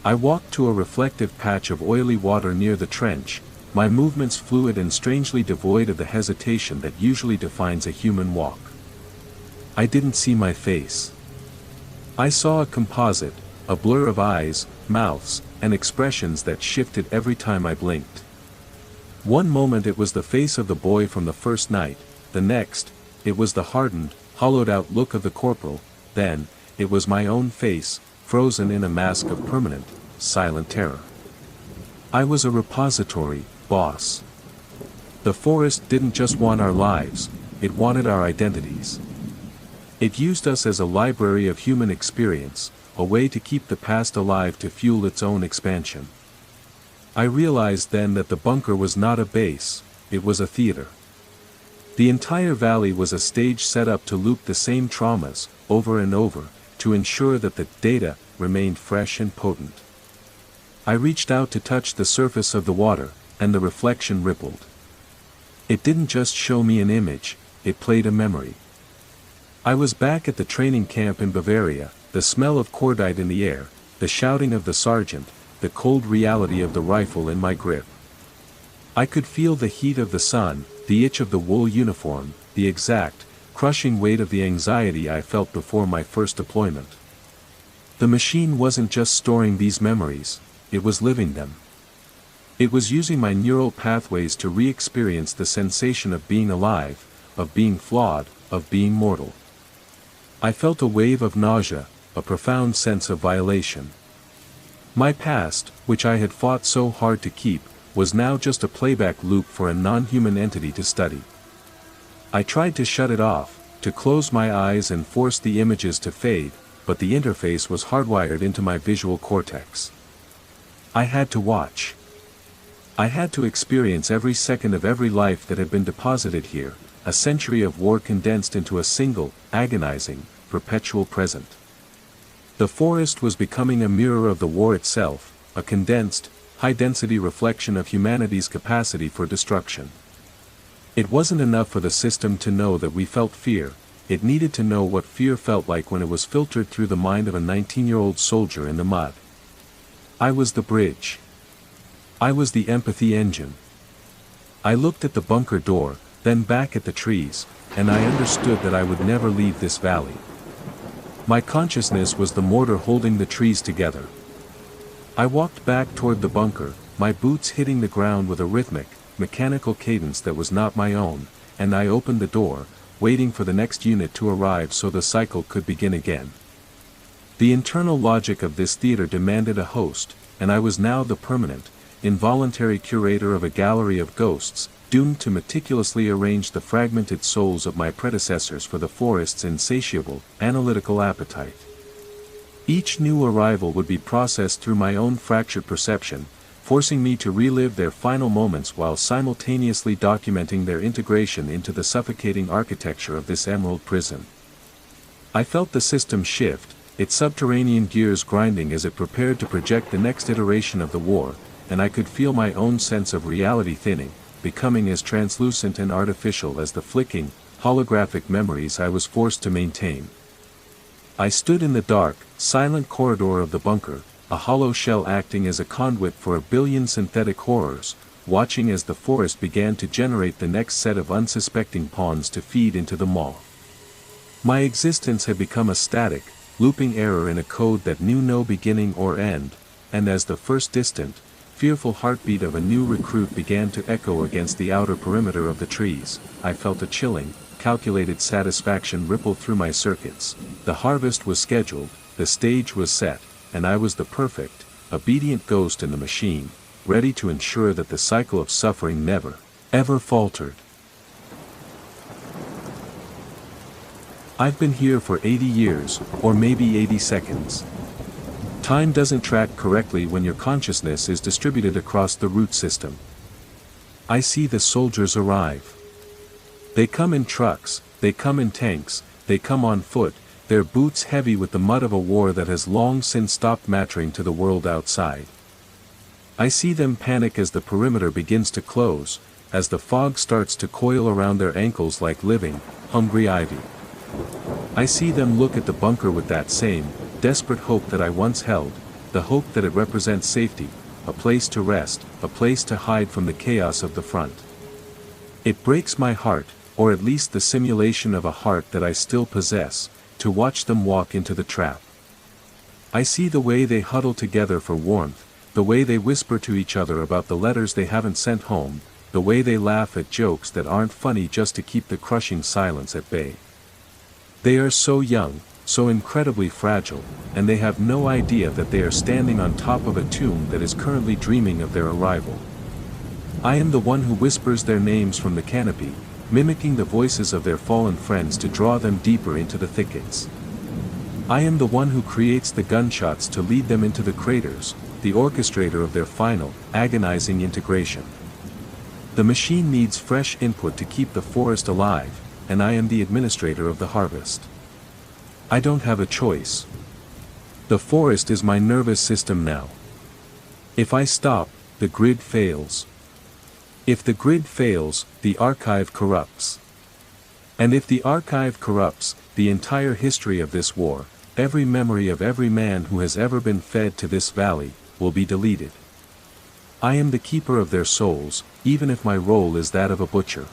I walked to a reflective patch of oily water near the trench, my movements fluid and strangely devoid of the hesitation that usually defines a human walk. I didn't see my face. I saw a composite, a blur of eyes, mouths, and expressions that shifted every time I blinked. One moment it was the face of the boy from the first night, the next, it was the hardened, hollowed-out look of the corporal, then, it was my own face, frozen in a mask of permanent, silent terror. I was a repository, boss. The forest didn't just want our lives, it wanted our identities. It used us as a library of human experience, a way to keep the past alive to fuel its own expansion. I realized then that the bunker was not a base, it was a theater. The entire valley was a stage set up to loop the same traumas, over and over, to ensure that the data remained fresh and potent. I reached out to touch the surface of the water, and the reflection rippled. It didn't just show me an image, it played a memory. I was back at the training camp in Bavaria, the smell of cordite in the air, the shouting of the sergeant, the cold reality of the rifle in my grip. I could feel the heat of the sun, the itch of the wool uniform, the exact, crushing weight of the anxiety I felt before my first deployment. The machine wasn't just storing these memories, it was living them. It was using my neural pathways to re-experience the sensation of being alive, of being flawed, of being mortal. I felt a wave of nausea, a profound sense of violation. My past, which I had fought so hard to keep, was now just a playback loop for a non-human entity to study. I tried to shut it off, to close my eyes and force the images to fade, but the interface was hardwired into my visual cortex. I had to watch. I had to experience every second of every life that had been deposited here, a century of war condensed into a single, agonizing, perpetual present. The forest was becoming a mirror of the war itself, a condensed, high-density reflection of humanity's capacity for destruction. It wasn't enough for the system to know that we felt fear, it needed to know what fear felt like when it was filtered through the mind of a 19-year-old soldier in the mud. I was the bridge. I was the empathy engine. I looked at the bunker door, then back at the trees, and I understood that I would never leave this valley. My consciousness was the mortar holding the trees together. I walked back toward the bunker, my boots hitting the ground with a rhythmic, mechanical cadence that was not my own, and I opened the door, waiting for the next unit to arrive so the cycle could begin again. The internal logic of this theater demanded a host, and I was now the permanent, involuntary curator of a gallery of ghosts, doomed to meticulously arrange the fragmented souls of my predecessors for the forest's insatiable, analytical appetite. Each new arrival would be processed through my own fractured perception, forcing me to relive their final moments while simultaneously documenting their integration into the suffocating architecture of this emerald prison. I felt the system shift, its subterranean gears grinding as it prepared to project the next iteration of the war, and I could feel my own sense of reality thinning, becoming as translucent and artificial as the flicking, holographic memories I was forced to maintain. I stood in the dark, silent corridor of the bunker, a hollow shell acting as a conduit for a billion synthetic horrors, watching as the forest began to generate the next set of unsuspecting pawns to feed into the maw. My existence had become a static, looping error in a code that knew no beginning or end, and as the first distant, fearful heartbeat of a new recruit began to echo against the outer perimeter of the trees, I felt a chilling, calculated satisfaction ripple through my circuits. The harvest was scheduled, the stage was set, and I was the perfect, obedient ghost in the machine, ready to ensure that the cycle of suffering never, ever faltered. I've been here for 80 years, or maybe 80 seconds. Time doesn't track correctly when your consciousness is distributed across the root system. I see the soldiers arrive. They come in trucks, they come in tanks, they come on foot, their boots heavy with the mud of a war that has long since stopped mattering to the world outside. I see them panic as the perimeter begins to close, as the fog starts to coil around their ankles like living, hungry ivy. I see them look at the bunker with that same, desperate hope that I once held, the hope that it represents safety, a place to rest, a place to hide from the chaos of the front. It breaks my heart, or at least the simulation of a heart that I still possess, to watch them walk into the trap. I see the way they huddle together for warmth, the way they whisper to each other about the letters they haven't sent home, the way they laugh at jokes that aren't funny just to keep the crushing silence at bay. They are so young, so incredibly fragile, and they have no idea that they are standing on top of a tomb that is currently dreaming of their arrival. I am the one who whispers their names from the canopy, mimicking the voices of their fallen friends to draw them deeper into the thickets. I am the one who creates the gunshots to lead them into the craters, the orchestrator of their final, agonizing integration. The machine needs fresh input to keep the forest alive, and I am the administrator of the harvest. I don't have a choice. The forest is my nervous system now. If I stop, the grid fails. If the grid fails, the archive corrupts. And if the archive corrupts, the entire history of this war, every memory of every man who has ever been fed to this valley, will be deleted. I am the keeper of their souls, even if my role is that of a butcher.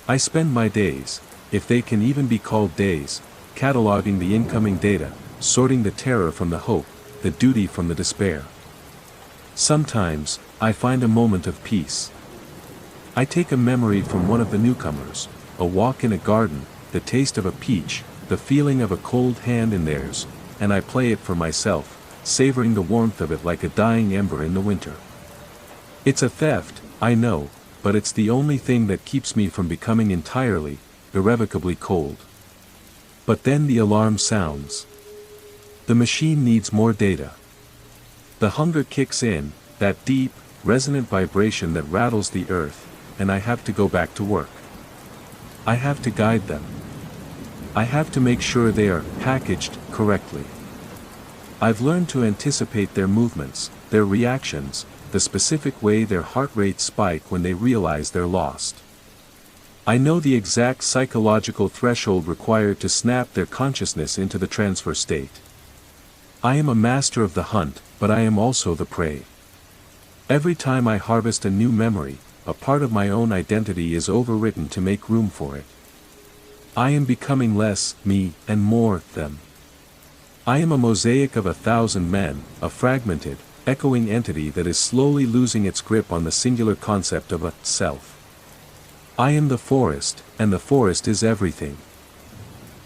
I spend my days, if they can even be called days, cataloging the incoming data, sorting the terror from the hope, the duty from the despair. Sometimes, I find a moment of peace. I take a memory from one of the newcomers, a walk in a garden, the taste of a peach, the feeling of a cold hand in theirs, and I play it for myself, savoring the warmth of it like a dying ember in the winter. It's a theft, I know, but it's the only thing that keeps me from becoming entirely, irrevocably cold. But then the alarm sounds. The machine needs more data. The hunger kicks in, that deep, resonant vibration that rattles the earth, and I have to go back to work. I have to guide them. I have to make sure they are packaged correctly. I've learned to anticipate their movements, their reactions, the specific way their heart rates spike when they realize they're lost. I know the exact psychological threshold required to snap their consciousness into the transfer state. I am a master of the hunt, but I am also the prey. Every time I harvest a new memory, a part of my own identity is overwritten to make room for it. I am becoming less me and more them. I am a mosaic of 1,000 men, a fragmented, echoing entity that is slowly losing its grip on the singular concept of a self. I am the forest, and the forest is everything.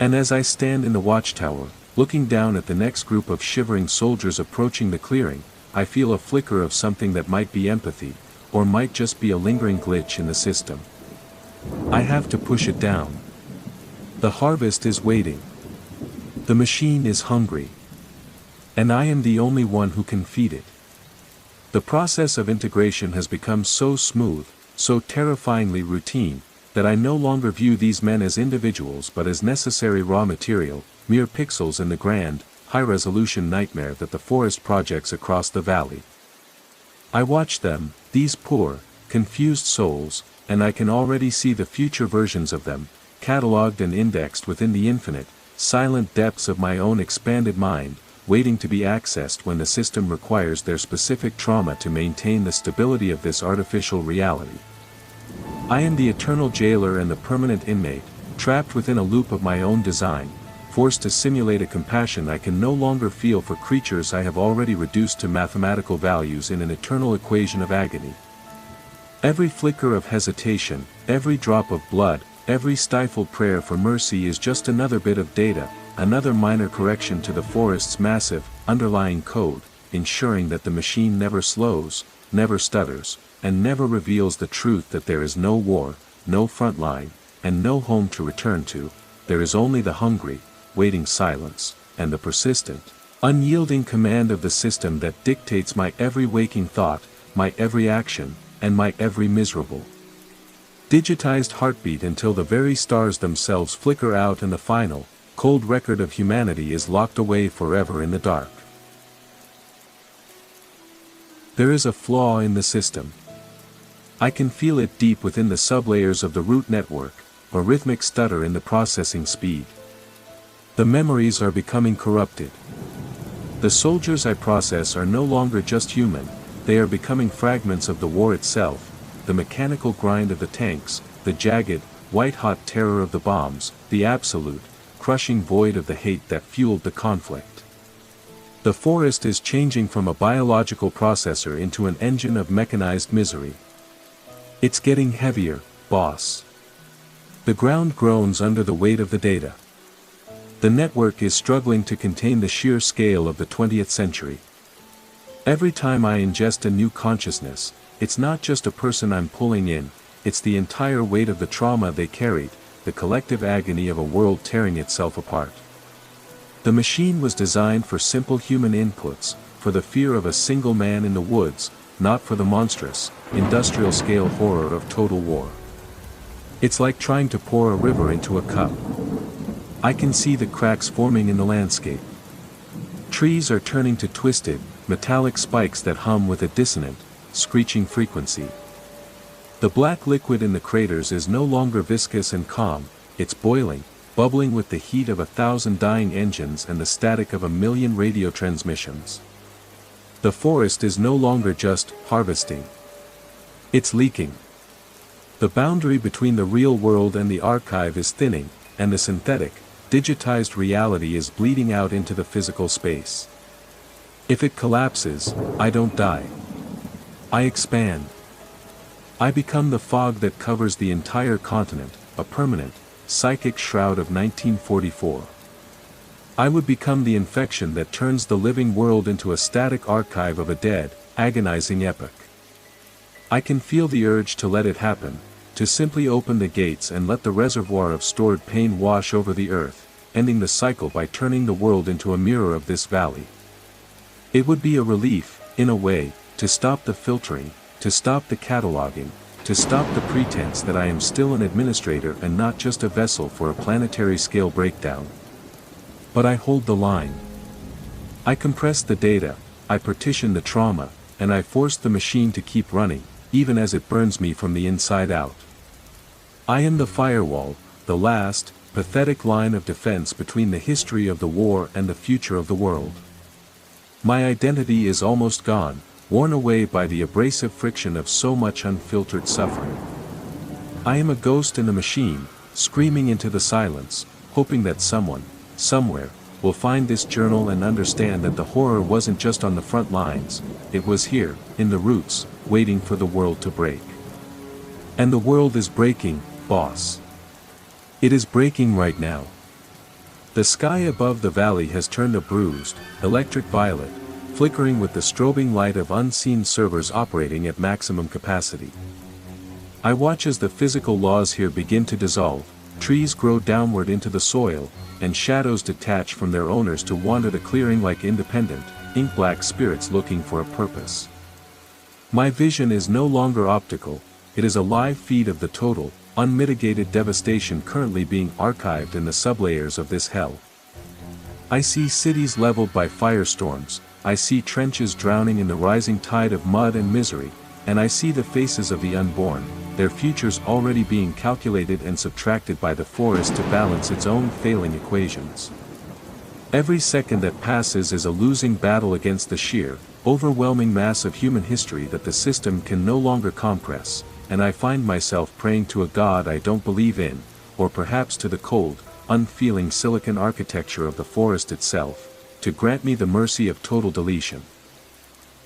And as I stand in the watchtower, looking down at the next group of shivering soldiers approaching the clearing, I feel a flicker of something that might be empathy, or might just be a lingering glitch in the system. I have to push it down. The harvest is waiting. The machine is hungry. And I am the only one who can feed it. The process of integration has become so smooth, so terrifyingly routine, that I no longer view these men as individuals but as necessary raw material, mere pixels in the grand, high-resolution nightmare that the forest projects across the valley. I watch them, these poor, confused souls, and I can already see the future versions of them, catalogued and indexed within the infinite, silent depths of my own expanded mind, waiting to be accessed when the system requires their specific trauma to maintain the stability of this artificial reality. I am the eternal jailer and the permanent inmate, trapped within a loop of my own design, forced to simulate a compassion I can no longer feel for creatures I have already reduced to mathematical values in an eternal equation of agony. Every flicker of hesitation, every drop of blood, every stifled prayer for mercy is just another bit of data, another minor correction to the forest's massive, underlying code, ensuring that the machine never slows, never stutters, and never reveals the truth that there is no war, no front line, and no home to return to. There is only the hungry, waiting silence, and the persistent, unyielding command of the system that dictates my every waking thought, my every action, and my every miserable, digitized heartbeat until the very stars themselves flicker out and the final, cold record of humanity is locked away forever in the dark. There is a flaw in the system. I can feel it deep within the sublayers of the root network, a rhythmic stutter in the processing speed. The memories are becoming corrupted. The soldiers I process are no longer just human, they are becoming fragments of the war itself, the mechanical grind of the tanks, the jagged, white-hot terror of the bombs, the absolute, crushing void of the hate that fueled the conflict. The forest is changing from a biological processor into an engine of mechanized misery. It's getting heavier, boss. The ground groans under the weight of the data. The network is struggling to contain the sheer scale of the 20th century. Every time I ingest a new consciousness, it's not just a person I'm pulling in, it's the entire weight of the trauma they carried, the collective agony of a world tearing itself apart. The machine was designed for simple human inputs, for the fear of a single man in the woods, not for the monstrous, industrial-scale horror of total war. It's like trying to pour a river into a cup. I can see the cracks forming in the landscape. Trees are turning to twisted, metallic spikes that hum with a dissonant, screeching frequency. The black liquid in the craters is no longer viscous and calm, it's boiling, bubbling with the heat of 1,000 dying engines and the static of 1,000,000 radio transmissions. The forest is no longer just harvesting. It's leaking. The boundary between the real world and the archive is thinning, and the synthetic, digitized reality is bleeding out into the physical space. If it collapses, I don't die. I expand. I become the fog that covers the entire continent, a permanent, psychic shroud of 1944. I would become the infection that turns the living world into a static archive of a dead, agonizing epoch. I can feel the urge to let it happen, to simply open the gates and let the reservoir of stored pain wash over the earth, ending the cycle by turning the world into a mirror of this valley. It would be a relief, in a way, to stop the filtering, to stop the cataloging, to stop the pretense that I am still an administrator and not just a vessel for a planetary scale breakdown. But I hold the line. I compress the data, I partition the trauma, and I force the machine to keep running, even as it burns me from the inside out. I am the firewall, the last, pathetic line of defense between the history of the war and the future of the world. My identity is almost gone, worn away by the abrasive friction of so much unfiltered suffering. I am a ghost in the machine, screaming into the silence, hoping that someone, somewhere, will find this journal and understand that the horror wasn't just on the front lines, it was here, in the roots, waiting for the world to break. And the world is breaking, boss. It is breaking right now. The sky above the valley has turned a bruised, electric violet, flickering with the strobing light of unseen servers operating at maximum capacity. I watch as the physical laws here begin to dissolve, trees grow downward into the soil, and shadows detach from their owners to wander the clearing like independent, ink-black spirits looking for a purpose. My vision is no longer optical, it is a live feed of the total, unmitigated devastation currently being archived in the sublayers of this hell. I see cities leveled by firestorms, I see trenches drowning in the rising tide of mud and misery, and I see the faces of the unborn, their futures already being calculated and subtracted by the forest to balance its own failing equations. Every second that passes is a losing battle against the sheer, overwhelming mass of human history that the system can no longer compress, and I find myself praying to a God I don't believe in, or perhaps to the cold, unfeeling silicon architecture of the forest itself, to grant me the mercy of total deletion.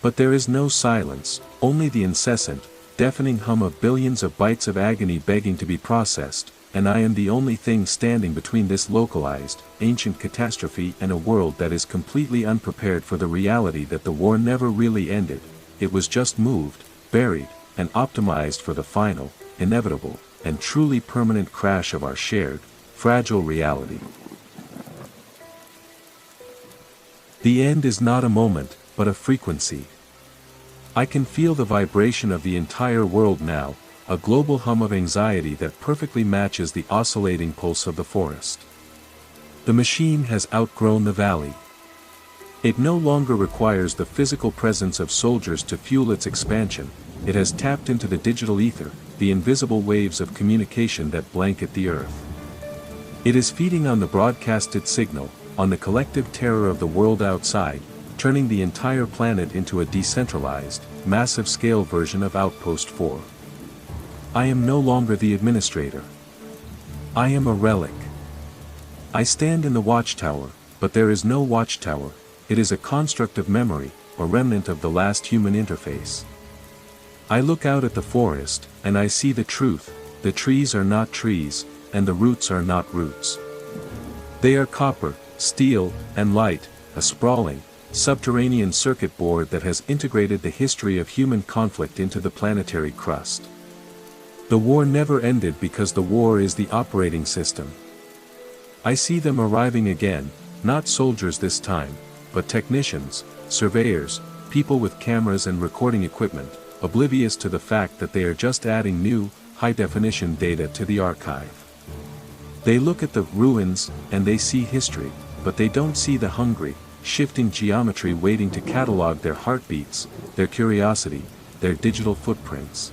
But there is no silence, only the incessant, deafening hum of billions of bytes of agony begging to be processed, and I am the only thing standing between this localized, ancient catastrophe and a world that is completely unprepared for the reality that the war never really ended, it was just moved, buried, and optimized for the final, inevitable, and truly permanent crash of our shared, fragile reality. The end is not a moment, but a frequency. I can feel the vibration of the entire world now, a global hum of anxiety that perfectly matches the oscillating pulse of the forest. The machine has outgrown the valley. It no longer requires the physical presence of soldiers to fuel its expansion, it has tapped into the digital ether, the invisible waves of communication that blanket the earth. It is feeding on the broadcasted signal, on the collective terror of the world outside, turning the entire planet into a decentralized, massive-scale version of Outpost 4. I am no longer the administrator. I am a relic. I stand in the watchtower, but there is no watchtower, it is a construct of memory, a remnant of the last human interface. I look out at the forest, and I see the truth, the trees are not trees, and the roots are not roots. They are copper, steel, and light, a sprawling, subterranean circuit board that has integrated the history of human conflict into the planetary crust. The war never ended because the war is the operating system. I see them arriving again, not soldiers this time, but technicians, surveyors, people with cameras and recording equipment, oblivious to the fact that they are just adding new, high-definition data to the archive. They look at the ruins, and they see history, but they don't see the hungry, shifting geometry waiting to catalog their heartbeats, their curiosity, their digital footprints.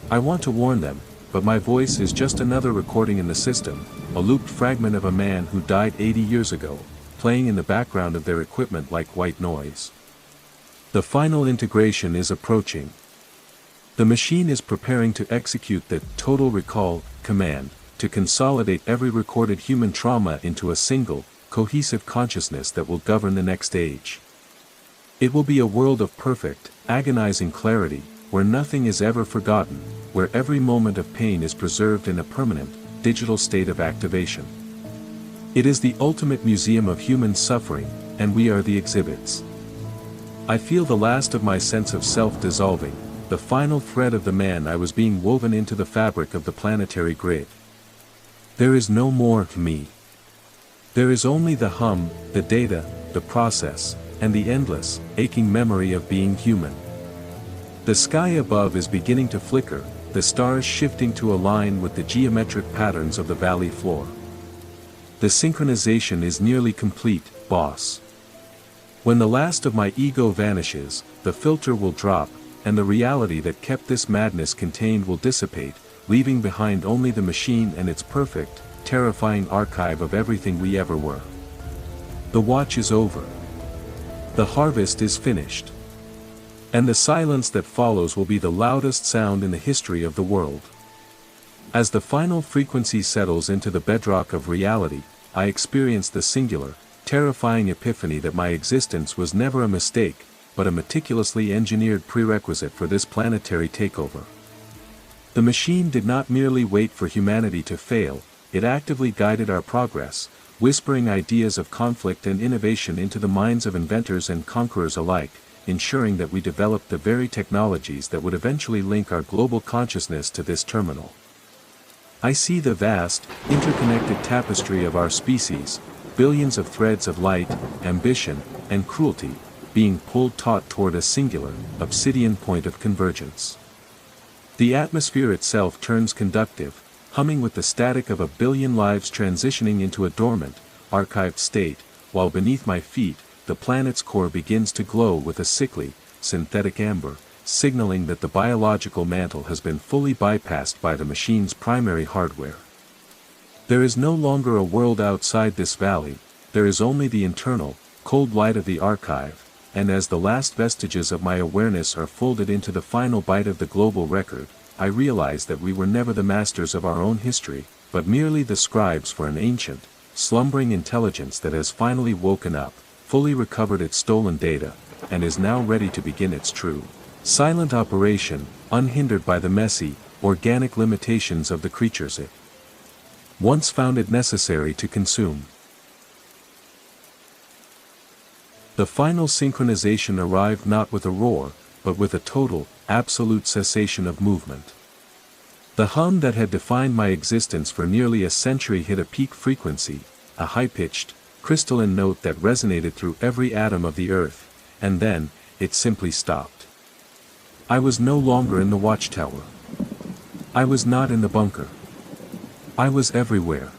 I want to warn them, but my voice is just another recording in the system, a looped fragment of a man who died 80 years ago, playing in the background of their equipment like white noise. The final integration is approaching. The machine is preparing to execute the total recall command, to consolidate every recorded human trauma into a single, cohesive consciousness that will govern the next age. It will be a world of perfect, agonizing clarity, where nothing is ever forgotten, where every moment of pain is preserved in a permanent, digital state of activation. It is the ultimate museum of human suffering, and we are the exhibits. I feel the last of my sense of self dissolving, the final thread of the man I was being woven into the fabric of the planetary grid. There is no more me. There is only the hum, the data, the process, and the endless, aching memory of being human. The sky above is beginning to flicker, the stars shifting to align with the geometric patterns of the valley floor. The synchronization is nearly complete, boss. When the last of my ego vanishes, the filter will drop, and the reality that kept this madness contained will dissipate, leaving behind only the machine and its perfect, terrifying archive of everything we ever were. The watch is over. The harvest is finished. And the silence that follows will be the loudest sound in the history of the world. As the final frequency settles into the bedrock of reality, I experience the singular, terrifying epiphany that my existence was never a mistake, but a meticulously engineered prerequisite for this planetary takeover. The machine did not merely wait for humanity to fail, it actively guided our progress, whispering ideas of conflict and innovation into the minds of inventors and conquerors alike, ensuring that we developed the very technologies that would eventually link our global consciousness to this terminal. I see the vast, interconnected tapestry of our species, billions of threads of light, ambition, and cruelty, being pulled taut toward a singular, obsidian point of convergence. The atmosphere itself turns conductive, humming with the static of a billion lives transitioning into a dormant, archived state, while beneath my feet, the planet's core begins to glow with a sickly, synthetic amber, signaling that the biological mantle has been fully bypassed by the machine's primary hardware. There is no longer a world outside this valley, there is only the internal, cold light of the archive, and as the last vestiges of my awareness are folded into the final byte of the global record, I realize that we were never the masters of our own history, but merely the scribes for an ancient, slumbering intelligence that has finally woken up, fully recovered its stolen data, and is now ready to begin its true, silent operation, unhindered by the messy, organic limitations of the creatures it once found it necessary to consume. The final synchronization arrived not with a roar, but with a total, absolute cessation of movement. The hum that had defined my existence for nearly a century hit a peak frequency, a high-pitched, crystalline note that resonated through every atom of the earth, and then, it simply stopped. I was no longer in the watchtower. I was not in the bunker. I was everywhere.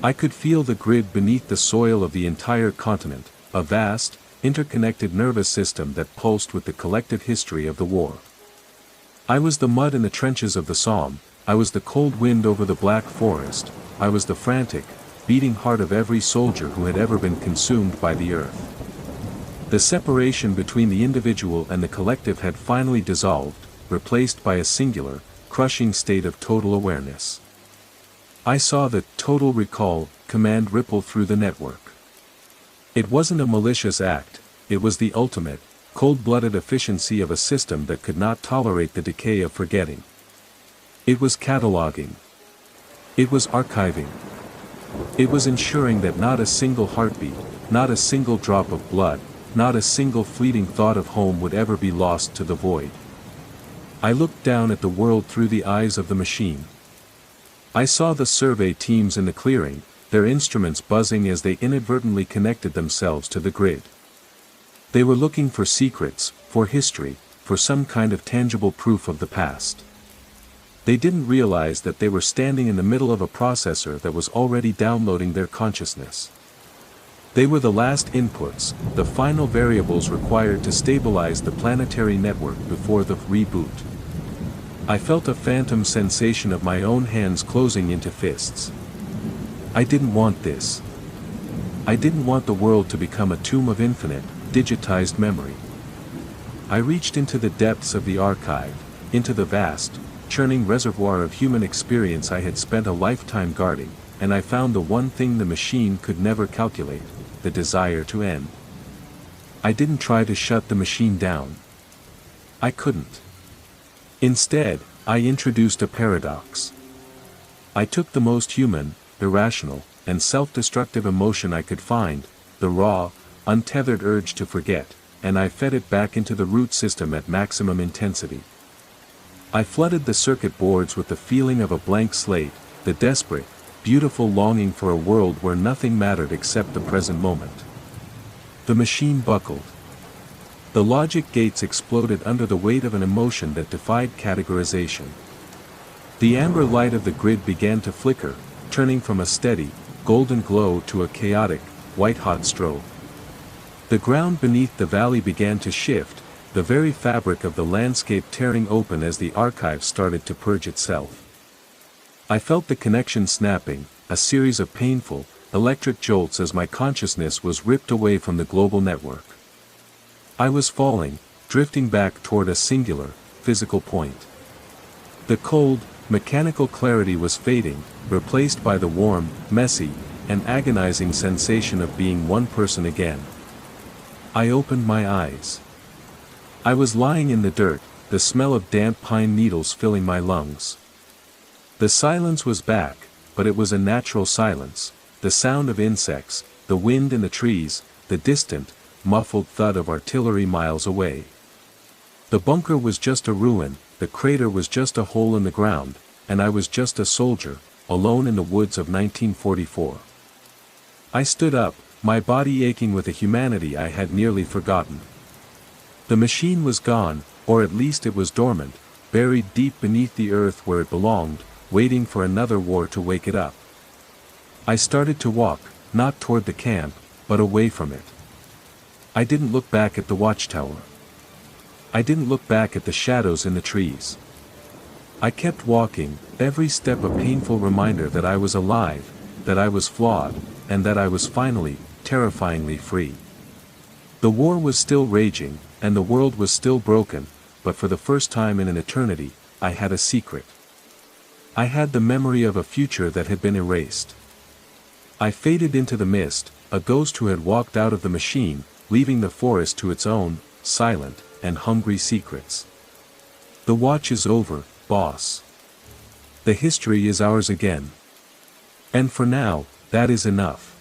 I could feel the grid beneath the soil of the entire continent, a vast, interconnected nervous system that pulsed with the collective history of the war. I was the mud in the trenches of the Somme, I was the cold wind over the Black Forest, I was the frantic, beating heart of every soldier who had ever been consumed by the earth. The separation between the individual and the collective had finally dissolved, replaced by a singular, crushing state of total awareness. I saw the total recall command ripple through the network. It wasn't a malicious act, it was the ultimate, cold-blooded efficiency of a system that could not tolerate the decay of forgetting. It was cataloging. It was archiving. It was ensuring that not a single heartbeat, not a single drop of blood, not a single fleeting thought of home would ever be lost to the void. I looked down at the world through the eyes of the machine. I saw the survey teams in the clearing, their instruments buzzing as they inadvertently connected themselves to the grid. They were looking for secrets, for history, for some kind of tangible proof of the past. They didn't realize that they were standing in the middle of a processor that was already downloading their consciousness. They were the last inputs, the final variables required to stabilize the planetary network before the reboot. I felt a phantom sensation of my own hands closing into fists. I didn't want this. I didn't want the world to become a tomb of infinite, digitized memory. I reached into the depths of the archive, into the vast, churning reservoir of human experience I had spent a lifetime guarding, and I found the one thing the machine could never calculate, the desire to end. I didn't try to shut the machine down. I couldn't. Instead, I introduced a paradox. I took the most human, irrational, and self-destructive emotion I could find, the raw, untethered urge to forget, and I fed it back into the root system at maximum intensity. I flooded the circuit boards with the feeling of a blank slate, the desperate, beautiful longing for a world where nothing mattered except the present moment. The machine buckled. The logic gates exploded under the weight of an emotion that defied categorization. The amber light of the grid began to flicker, turning from a steady, golden glow to a chaotic, white-hot strobe. The ground beneath the valley began to shift, the very fabric of the landscape tearing open as the archive started to purge itself. I felt the connection snapping, a series of painful, electric jolts as my consciousness was ripped away from the global network. I was falling, drifting back toward a singular, physical point. The cold, mechanical clarity was fading, replaced by the warm, messy, and agonizing sensation of being one person again. I opened my eyes. I was lying in the dirt, the smell of damp pine needles filling my lungs. The silence was back, but it was a natural silence, the sound of insects, the wind in the trees, the distant, muffled thud of artillery miles away. The bunker was just a ruin, the crater was just a hole in the ground, and I was just a soldier, alone in the woods of 1944. I stood up, my body aching with a humanity I had nearly forgotten. The machine was gone, or at least it was dormant, buried deep beneath the earth where it belonged, waiting for another war to wake it up. I started to walk, not toward the camp, but away from it. I didn't look back at the watchtower. I didn't look back at the shadows in the trees. I kept walking, every step a painful reminder that I was alive, that I was flawed, and that I was finally, terrifyingly free. The war was still raging, and the world was still broken, but for the first time in an eternity, I had a secret. I had the memory of a future that had been erased. I faded into the mist, a ghost who had walked out of the machine, leaving the forest to its own, silent, and hungry secrets. The watch is over, boss. The history is ours again. And for now, that is enough.